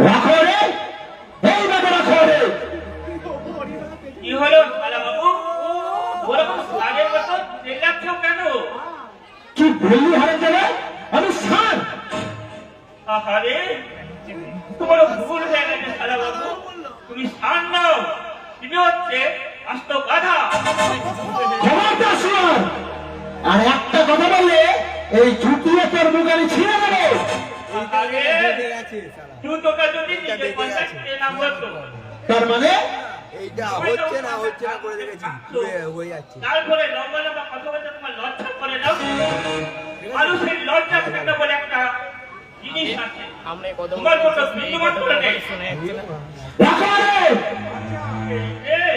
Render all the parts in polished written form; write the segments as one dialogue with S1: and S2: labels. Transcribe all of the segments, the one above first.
S1: রাখো রে, এই বাবা রাখো রে।
S2: কি হলো শালা বাবু? ওরকম সাজের মতো চিল্লাচ্ছ কেন?
S1: কি বললি হারাম যাবে? আমি সার।
S2: আহারে, তোমার ভুল হয়ে গেছে শালা বাবু। তুমি সার নাও, তুমি হচ্ছে আস্ত গাধা।
S1: খবরদার শুন, আর একটা কথা বললে এই জুতিয়ে তোর মুখানি ছিঁড়ে দেবে।
S2: আহারে, জুতোটা যদি নিজে কন্ট্যাক্টে না করতো,
S1: তার মানে
S3: এইটা হচ্ছে না করে দেখেছি হয়ে যাচ্ছে।
S2: তারপরে লম্বা লম্বা কথা বলতে তোমার লজ্জা করে না? মানুষের লজ্জা থাকতে বলে একটা জিনিস আছে, তোমার মতো বিন্দুমাত্র নেই।
S1: রাখো রে।
S2: এই,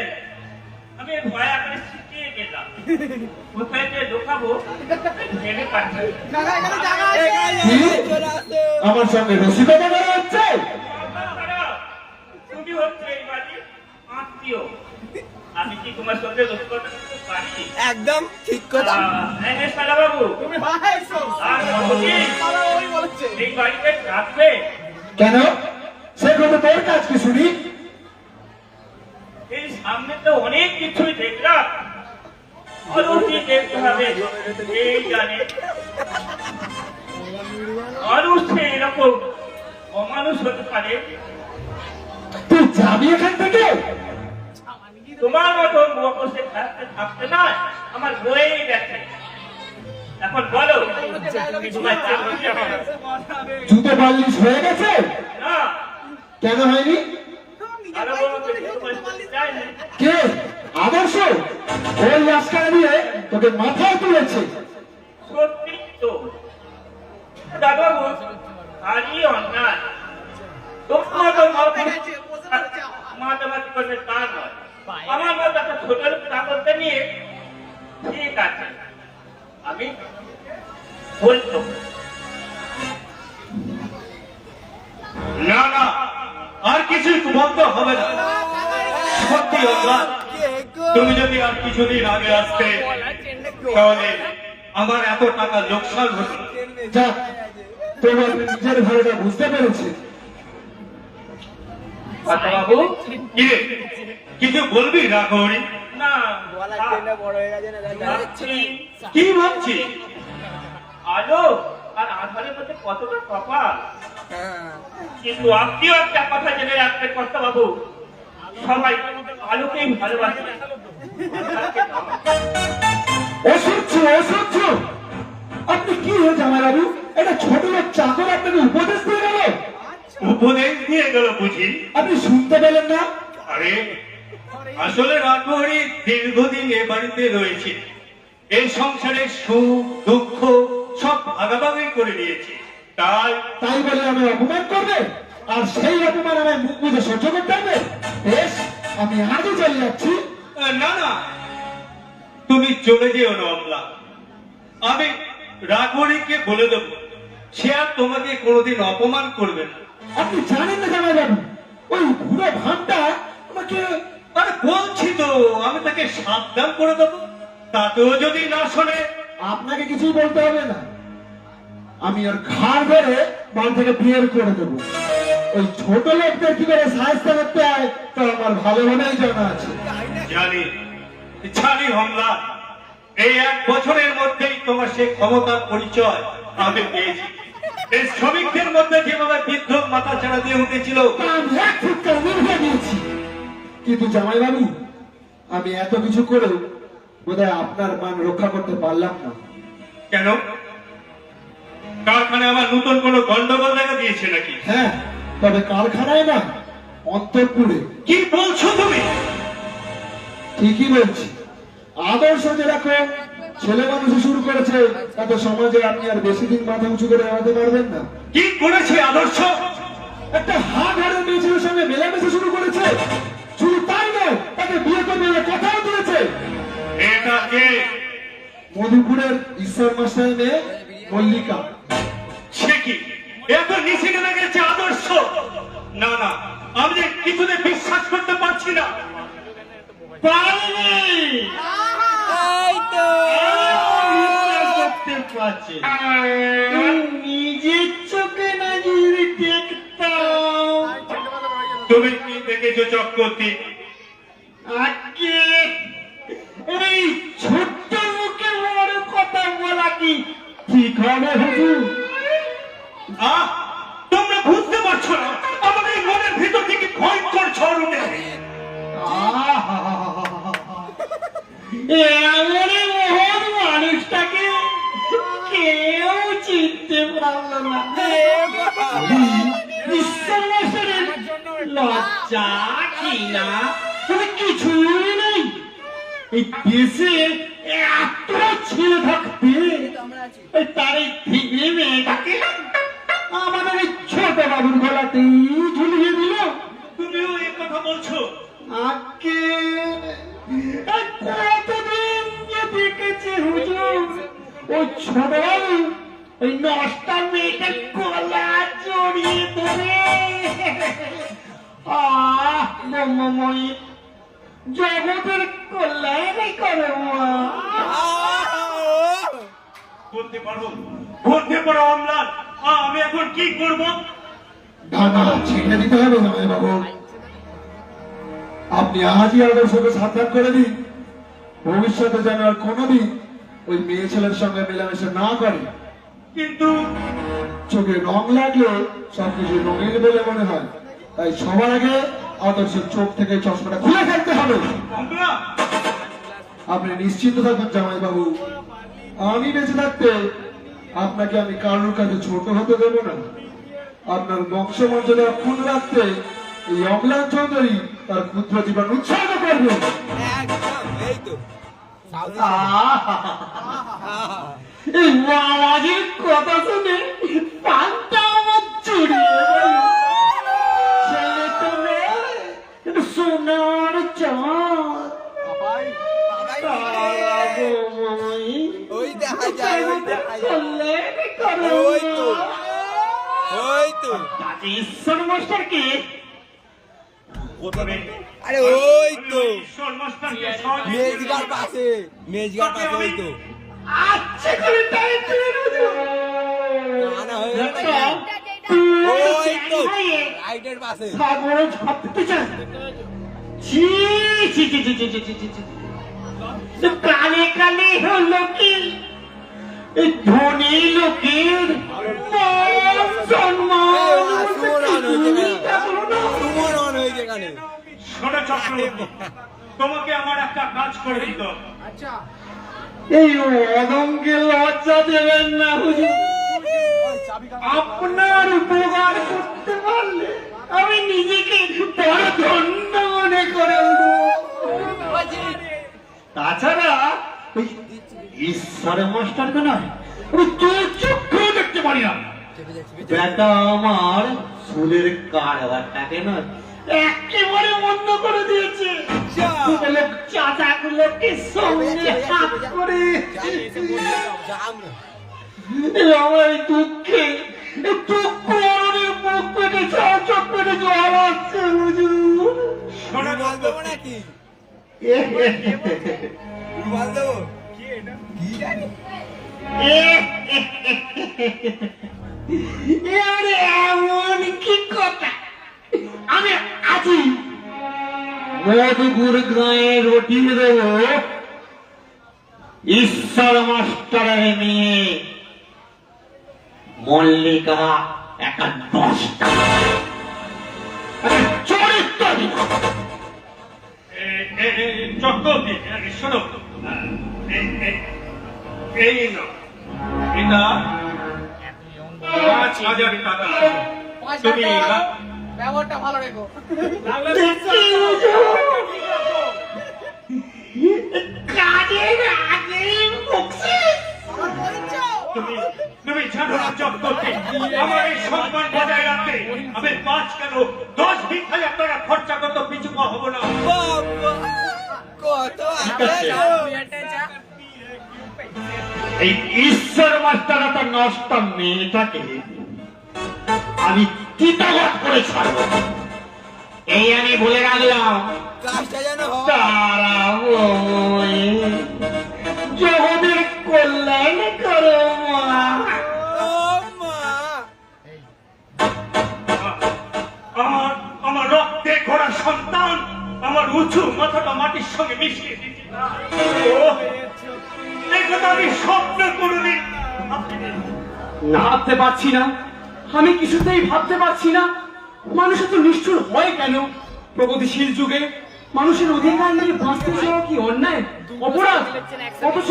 S2: আমি ভয়া করে শিখিয়ে গেলাম, কোথায় যে ঢোকাবো ভেবে পাচ্ছি না।
S1: আমার সঙ্গে রসিকতা করা হচ্ছে।
S2: তুমি হচ্ছে এই বাড়ির আত্মীয়, আমি কি তোমার সঙ্গে রসিকতা করতে পারি?
S3: একদম ঠিক কথা।
S2: হ্যাঁ শালা বাবু, আর কতদিন এই বাড়িতে থাকবে?
S1: কেন? সে কথা তোর কাজ কি শুনি?
S2: এই সামনে তো অনেক কিছুই দেখলাম, আরো কি দেখতে হবে এই জানে। মানুষ এরকম অমানুষ হতে পারে?
S1: তুই যাবি এখান থেকে?
S2: তোমার মতো বসে থাকতে না আমার বয়েই গেছে। এখন বলো, তোমার চাকরিটা হবে?
S1: জুতো পালিশ হয়ে গেছে?
S2: না,
S1: কেন হয়নি?
S2: আরো বড় চাই না।
S1: কে? আদর্শ? ওই আজকাল দিয়ে তোকে মাথায় তুলেছে।
S2: সত্যি তো দাদাবাবু, আরই অন্যায়। তোমার মতো মাতামাতি করবে তা নয়, আমার মতো একটা ছোট লোক চাকরকে নিয়ে ঠিক আছে আমি বলতো
S4: না না, আর কিছুই বন্ধ হবে না। সত্যি অন্যায়। তুমি যদি আর কিছুদিন আগে আসতে তাহলে আমার এত টাকা লোকসান হতো।
S1: যা, তোমার নিজের ঘরটা বুঝতে পেরেছি।
S2: দাদাবাবু।
S4: কি রে, কিছু বলবি না গৌরী?
S2: না,
S3: গলার চেনটা বড় হয়ে গেছে না
S2: ভাবছি
S4: কি ভাবছি?
S2: আলো আর আধারের মধ্যে কতটা তফাৎ।
S3: হ্যাঁ
S2: কিন্তু আপনিও একটা কথা জেনে রাখতে কর্তা বাবু, সবাই আলোকেই ভালোবাসে।
S1: অসহ্য অসহ্য। আপনি কি হয়ে জামাইবাবু? এটা ছোট লোক চাকর আপনাকে উপদেশ দিয়ে গেল?
S4: উপদেশ দিয়ে গেল বুঝি?
S1: আপনি শুনতে পেলেন না?
S4: আরে আসলে রাঘবরী দীর্ঘদিন এ বাড়িতে রয়েছে, এই সংসারের সুখ দুঃখ সব ভাগাভাগি করে নিয়েছে। তাই
S1: তাই বলে আমি অপমান করবে? আর সেই অপমান আমার মুখ বুঝে সহ্য করতে হবে? বেশ, আমি আজই চলে যাচ্ছি।
S4: না না, তুমি চলে যেও না অমলা। আমি রাঘবরীকে বলে দেবো, সে আর তোমাকে কোনোদিন অপমান করবে না।
S1: আপনি জানেন না জামাইবাবু, ওই বুড়ো ভাবটা আমাকে।
S4: আরে বলছি তো, আমি তাকে সাবধান করে দেবো, তাতেও যদি না শোনে।
S1: আপনাকে কিছুই বলতে হবে না, আমি ওর ঘাড় ধরে বাড়ি থেকে বিয়ের করে দেবো। ওই ছোট লোকদের কি করে সাহায্য করতে হয় তো আমার ভালোভাবেই জানা আছে।
S4: জানি জানি হমলা, এই 1 বছরের মধ্যেই তোমার সেই ক্ষমতার পরিচয় আমি পেয়েছি। এই শ্রমিকদের মধ্যে যেভাবে বিদ্রোহ মাথা ছাড়া দিয়ে উঠেছিল,
S1: তা আমি এক ফুটকার নিভে দিয়েছি। কিন্তু জামাইবাবু, আমি এত কিছু করেও বোধহয় আপনার মান রক্ষা করতে পারলাম না।
S4: কেন? কারখানায় আমার নতুন কোনো গন্ডগোল দেখা দিয়েছে নাকি?
S1: হ্যাঁ, তবে কারখানায় না, অন্তঃপুরে।
S4: কি বলছো তুমি?
S1: ঠিকই বলছি। আদর্শ যেরকম ছেলে মানুষে শুরু করেছে, তাতে সমাজে আপনি আর বেশি দিন মাথা উঁচু করে দাঁড়াতে পারবেন না।
S4: কি করেছে আদর্শ?
S1: একটা হাত হাড়ের মেয়ে ছেলের সঙ্গে মেলামেশা শুরু করেছে। শুধু তাই নয়, তাকে বিয়ে করবে বলে কথাও দিয়েছে।
S4: এটা কে?
S1: মধুপুরের ঈশ্বর মাস্টার মেয়ে মল্লিকা।
S4: সে কি এত নিচে নেমে গেছে আদর্শ? না না, আমি যে কিছুতে বিশ্বাস করতে পারছি না।
S1: পারিনি।
S3: এই তো
S1: করতে পারছি নিজের চোখে না দেখতে
S4: তুমি কি দেখেছো চক্রবর্তী?
S1: আজকে এই ছোট্ট মুখে বড় কথা বলা কি ঠিক হবে হুজুর?
S4: আহ, তোমরা বুঝতে পারছো না আমাদের মনের ভিতর থেকে ভয়ঙ্কর ঝড় উঠেছে।
S1: এমনই মহান মানুষটাকে কেউ চিনতে পারলো না। বিশ্বনাথের লজ্জা কিনা তুমি কিছুই নেই। এই দেশে এত ছেলে থাকতে তার এই ঠিকই মেয়েটাকে আমাদের এই ছোট বাবুর গলাতেই ঝুলিয়ে দিল।
S4: তুমিও এই কথা বলছো?
S1: আজকে কতদিন যে দেখেছি হুজুর, ওই ছোট বাবু ওই নষ্টা মেয়েটা গলা জড়িয়ে ধরে ব্রহ্মময়ী জগতের কল্যাণই করে মা।
S4: বলতে পারো অম্লান, আমি এখন কি করব?
S1: ঢাকা ছেড়ে দিতে হবে জামাই বাবু। আপনি আজই আদর্শকে সাবধান করে দিন, ভবিষ্যতে যেন আর কোনোদিন ওই মেয়ে ছেলের সঙ্গে মেলামেশা না করে।
S4: কিন্তু
S1: চোখে রং লাগলে সবকিছু রঙিন বলে মনে হয়, তাই সবার আগে আদর্শের চোখ থেকে চশমাটা খুলে ফেলতে হবে।
S4: অম্লান,
S1: আপনি নিশ্চিন্ত থাকুন জামাই বাবু, আমি বেঁচে থাকতে আপনাকে আমি কারোর কাছে ছোট হতে দেব না। আপনার বংশ মর্যাদা অক্ষুণ্ণ রাখতে এই অম্লান চৌধুরী তার ক্ষুদ্র জীবন উৎসর্গ করবে।
S3: একদম, এই তো।
S1: এই বাবাজির কথা শুনে পানটা আমার জড়িয়ে গেল। ছেলে তো মেয়ে, কিন্তু সোনার চাঁদ। তারা বৌমনি,
S3: ওই দেখা যায়, ওই দেখা যায়।
S1: কল্যাণী করো
S3: ওই তো।
S1: মা।
S3: ওই তো।
S1: কাজী ঈশ্বর মাস্টারকে
S4: প্রথমে
S3: আরে ওই তো
S4: ঈশ্বর মাস্টারকে সহজে
S3: মেজগার পাশে, মেজগার পাশে, ওই তো।
S1: আচ্ছা করে টাইম তুলে
S3: না, না, হয়ে গেল নাকি? ওই তো রাইটের পাশে।
S1: সাগরে ঝাঁপতে চায়। ছি ছি ছি ছি ছি ছি ছি ছি ছি। তো কানে কানে হলো কি এই ধনী লোকের মান সম্মান
S3: সুমরন হয়েছে এখানে।
S4: শোনো চক্রবর্তী, তোমাকে আমার একটা কাজ করে দিত।
S1: এই অদমকে লজ্জা দেবেন না হুজুর। আপনার উপকার করতে পারলে আমি নিজেকে বড় ধন্য মনে করে তাছাড়া ওই ঈশ্বরের মাস্টারকে নয় আমি তোর চোখেও দেখতে পারি না। বেটা আমার চুলের কারবারটাকে নয় একেবারে বন্ধ করে দিয়েছে। লোক চাচাগুলোকে সঙ্গে হাত করে আমার দুঃখে দুঃখ অরণের বুক পেটে চোখ পেটে জল আসছে হুজুর।
S4: শোনো
S3: রুমাল দেবো নাকি? রুমাল দেবো? কি জানি?
S1: আরে এমন কি কথা, আমি আছি মধুপুর গায়ে রটিয়ে দেব ঈশ্বর মাস্টারের মেয়ে মল্লিকা একটা 10টা চরিত্রহীন।
S4: চক্রবর্তী, শোনো, এই নাও, এটা 5,000 টাকা। তুমি
S5: ব্যবহারটা ভালো রেখো।
S1: কাজের আগে বকশিশ।
S4: তুমি জানো না চক্রবর্তী, আমার এই সম্মান বজায় রাখতে আমি 5 কেন 10,000 টাকা খরচা করতে পিছু পা হবো না।
S3: বাবা, কত আগে
S1: এই ঈশ্বর মাস্টার একটা নষ্ট মেয়েটাকে আমি চিতাগত করে ছাড়ব, এই আমি বলে রাখলাম।
S3: কাজটা যেন হয়।
S1: তারা জগতের কল্যাণ করো মা।
S3: ও মা,
S4: আমার রক্ত
S2: সন্তান আমার উঁচু মাথাটা মাটির সঙ্গে মিশিয়ে দিচ্ছে। ও এই কথা আমি স্বপ্ন করিনি।
S6: না ভাবতে পারছি না, আমি কিছুতেই ভাবতে পারছি না মানুষ এত নিষ্ঠুর হয় কেন? প্রগতিশীল যুগে মানুষের অধিকার নিয়ে বাঁচতে চাওয়া কি অন্যায়, অপরাধ? অথচ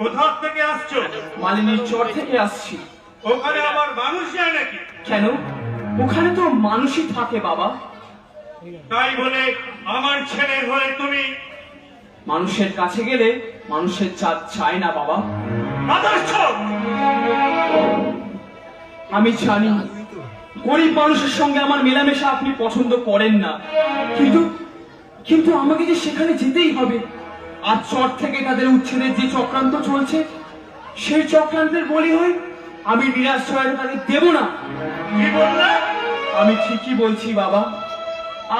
S2: কোথা থেকে আসছো?
S6: মালিনীর চর থেকে আসছি।
S2: ওখানে আমার মানুষ যায় নাকি?
S6: কেন? ওখানে তো মানুষই থাকে বাবা।
S2: তাই বলে আমার ছেলের হয়ে তুমি
S6: মানুষের কাছে গেলে মানুষের জাত চায় না বাবা।
S2: আদর্শ?
S6: আমি জানি গরিব মানুষের সঙ্গে আমার মেলামেশা আপনি পছন্দ করেন না, কিন্তু কিন্তু আমাকে যে সেখানে যেতেই হবে। আজ চর থেকে তাদের উচ্ছেদের যে চক্রান্ত চলছে, সেই চক্রান্তের বলি হই আমি নিরাশ হয়ে তাদের দেব না।
S2: কি বললে?
S6: আমি ঠিকই বলছি বাবা।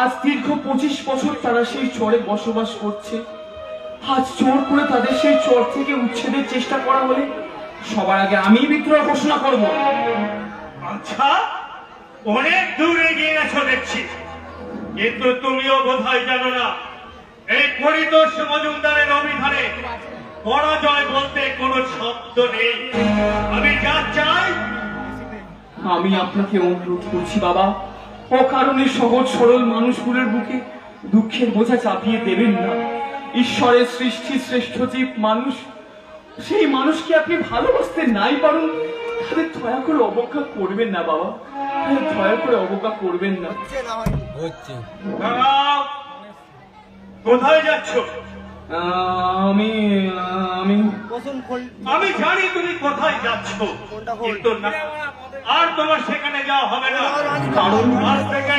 S6: আজ দীর্ঘ 25 বছর তারা সেই চরে বসবাস করছে। আজ জোর করে তাদের সেই চর থেকে উচ্ছেদের চেষ্টা করা হলে সবার আগে আমি বিদ্রোহ ঘোষণা করব।
S2: আচ্ছা, অনেক দূর এগিয়ে গেছো দেখছি, কিন্তু তুমিও বোধহয় জানো না এই পরিতোষ মজুমদারের অভিধানে পরাজয় বলতে কোনো শব্দ নেই। আমি যা চাই
S6: আমি আপনাকে অনুরোধ করছি বাবা, অকারণে সহজ সরল মানুষগুলোর বুকে দুঃখের বোঝা চাপিয়ে দেবেন না। ঈশ্বরের সৃষ্টি শ্রেষ্ঠ জীব মানুষ, সেই মানুষকে আপনি ভালোবাসতে নাই পারুন, তাহলে দয়া করে অবজ্ঞা করবেন না বাবা, তাহলে দয়া করে অবজ্ঞা করবেন না।
S2: দাঁড়াও, কোথায় যাচ্ছ?
S6: আমি আমি
S2: আমি জানি তুমি কোথায় যাচ্ছ, কিন্তু না, আর তোমার সেখানে যাওয়া হবে না।
S6: কারণ
S2: আজ থেকে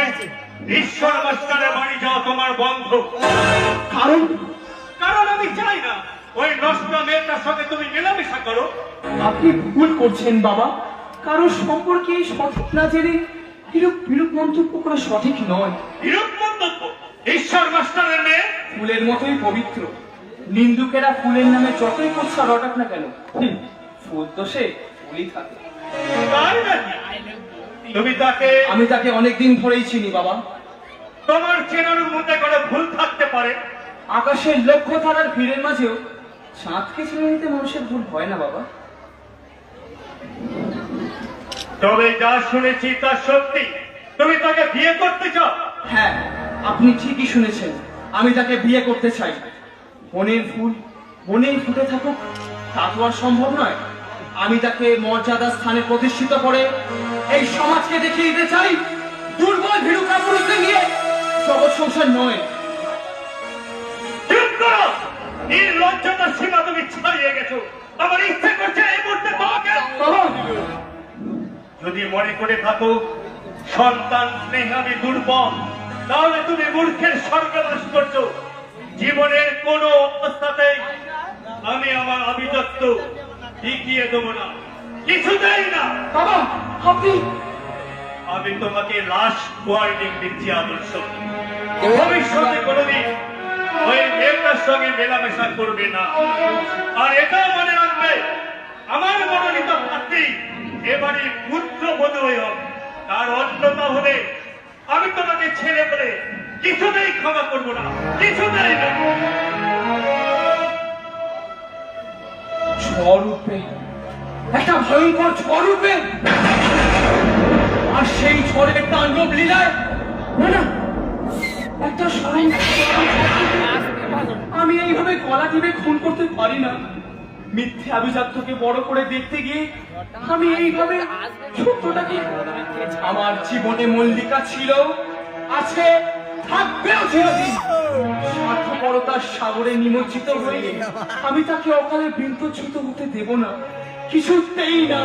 S2: ঈশ্বর মাস্টারের বাড়ি যাওয়া তোমার বন্ধ।
S6: কারণ
S2: কারণ আমি চাই না ওই নষ্ট মেয়েটার সঙ্গে তুমি মেলামেশা করো।
S6: আপনি ভুল করছেন বাবা, কারো সম্পর্কে সঠিক না জেনে বিরূপ মন্তব্য করা সঠিক নয়।
S2: বিরূপ মন্তব্য? ঈশ্বর মাস্টারের মেয়ে
S6: ফুলের মতোই পবিত্র, নিন্দুকেরা ফুলের নামে যতই কোচ্ছা রটাক না কেন, ফুল তো সে ফুলই থাকে।
S2: তাই নাকি? তুমি তাকে?
S6: আমি তাকে অনেকদিন ধরেই চিনি বাবা।
S2: তোমার চেনার মধ্যে করে ভুল থাকতে পারে।
S6: আকাশের লক্ষ তারার ভিড়ের মাঝেও চাঁদকে চিনে নিতে মানুষের ভুল হয় না বাবা।
S2: তবে যা শুনেছি তা সত্যি, তুমি তাকে বিয়ে করতে চাও?
S6: হ্যাঁ, আপনি ঠিকই শুনেছেন, আমি তাকে বিয়ে করতে চাই। বনের ফুল বনেই ফুটে থাকুক তা তো আর সম্ভব নয়। আমি তাকে মর্যাদা স্থানে প্রতিষ্ঠিত করে এই সমাজকে দেখিয়ে দিতে চাই দুর্বল ভীরু কাপুরুষদের নিয়ে জগৎ সংসার নয়।
S2: চুপ করো! এই লজ্জাটার সীমা তুমি ছাড়িয়ে গেছো। আমার ইচ্ছে করছে এই মুহূর্তে তোমাকে।
S6: বাবা,
S2: যদি মনে করে থাকো সন্তান স্নেহ আমি দুর্বল, তাহলে তুমি মূর্খের স্বর্গবাস করছো। জীবনের কোন অবস্থাতেই আমি আমার আভিজাত্য টিকিয়ে দেবো না, কিছুতেই না।
S6: বাবা, আপনি
S2: আমি তোমাকে লাস্ট ওয়ার্নিং দিচ্ছি আদর্শ, ভবিষ্যতে কোনোদিন ওই মেয়েটার সঙ্গে মেলামেশা করবে না। আর এটাও মনে রাখবে, আমার মনোনীত প্রার্থী এবারে পুত্র বধূ হোক, তার অন্যতা হলে আমি তোমাকে ছেড়ে বলে কিছুতেই ক্ষমা করবো না, কিছুতেই না।
S6: ঝড় উঠবে, একটা ভয়ঙ্কর ঝড় উঠবে, আর সেই ঝড়ের তাণ্ডব লীলায় না না একটা স্বয়ং আমি এইভাবে গলা টিপে খুন করতে পারি না। মিথ্যে আভিজাত্যকে বড় করে দেখতে গিয়ে আমি এইভাবে সত্যটাকে আমার জীবনে মল্লিকা ছিল, আছে, থাকবেও চিরদিন। স্বার্থপরতার সাগরে নিমজ্জিত হয়ে আমি তাকে অকালে বৃন্তচ্যুত হতে দেব না, কিছুতেই না।